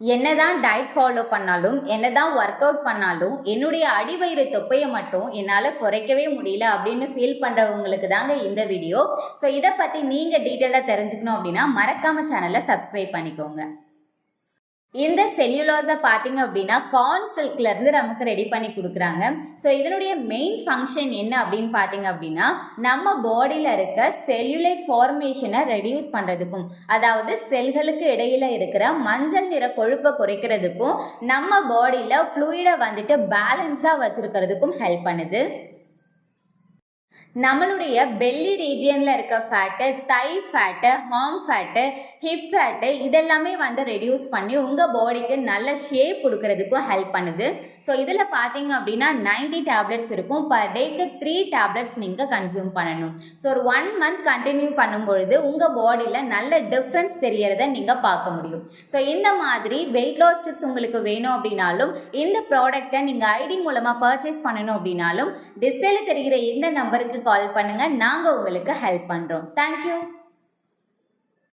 என்னதான் diet follow பண்ணாலும் என்னதான் ஒர்க் அவுட் பண்ணாலும் என்னுடைய அடிவயிறு தொப்பையை மட்டும் என்னால் குறைக்கவே முடியல அப்படின்னு ஃபீல் பண்ணுறவங்களுக்கு தாங்க இந்த வீடியோ. ஸோ இதை பற்றி நீங்கள் டீட்டெயிலாக தெரிஞ்சுக்கணும் அப்படின்னா மறக்காம சேனலை சப்ஸ்கிரைப் பண்ணிக்கோங்க. இந்த செல்லுலோஸை பார்த்தீங்க அப்படின்னா கார்ன் சில்க்ல இருந்து நமக்கு ரெடி பண்ணி கொடுக்குறாங்க. ஸோ இதனுடைய மெயின் ஃபங்க்ஷன் என்ன அப்படின்னு பார்த்தீங்க அப்படின்னா நம்ம பாடியில் இருக்க செல்லுலைட் ஃபார்மேஷனை ரெடியூஸ் பண்ணுறதுக்கும், அதாவது செல்களுக்கு இடையில இருக்கிற மஞ்சள் நிற கொழுப்பை குறைக்கிறதுக்கும், நம்ம பாடியில் ஃப்ளூயிடை வந்துட்டு பேலன்ஸாக வச்சிருக்கிறதுக்கும் ஹெல்ப் பண்ணுது. நம்மளுடைய பெல்லி ரீஜியனில் இருக்க fat, thigh fat, arm fat, hip fat இதெல்லாமே வந்து ரெடியூஸ் பண்ணி உங்கள் பாடிக்கு நல்ல ஷேப் கொடுக்கறதுக்கும் ஹெல்ப் பண்ணுது. ஸோ இதில் பார்த்தீங்க அப்படின்னா 90 டேப்லெட்ஸ் இருக்கும். பர் டேக்கு 3 டேப்லெட்ஸ் நீங்கள் கன்சியூம் பண்ணணும். ஸோ ஒரு 1 மந்த் கண்டினியூ பண்ணும்பொழுது உங்கள் பாடியில் நல்ல டிஃப்ரென்ஸ் தெரியறத நீங்கள் பார்க்க முடியும். ஸோ இந்த மாதிரி வெயிட் லாஸ் டிப்ஸ் உங்களுக்கு வேணும் அப்படின்னாலும், இந்த ப்ராடக்டை நீங்கள் ஐடி மூலமாக பர்ச்சேஸ் பண்ணணும் அப்படின்னாலும் டிஸ்பிளேல தெரிகிற இந்த நம்பருக்கு கால் பண்ணுங்க. நாங்கள் உங்களுக்கு ஹெல்ப் பண்ணுறோம். தேங்க்யூ.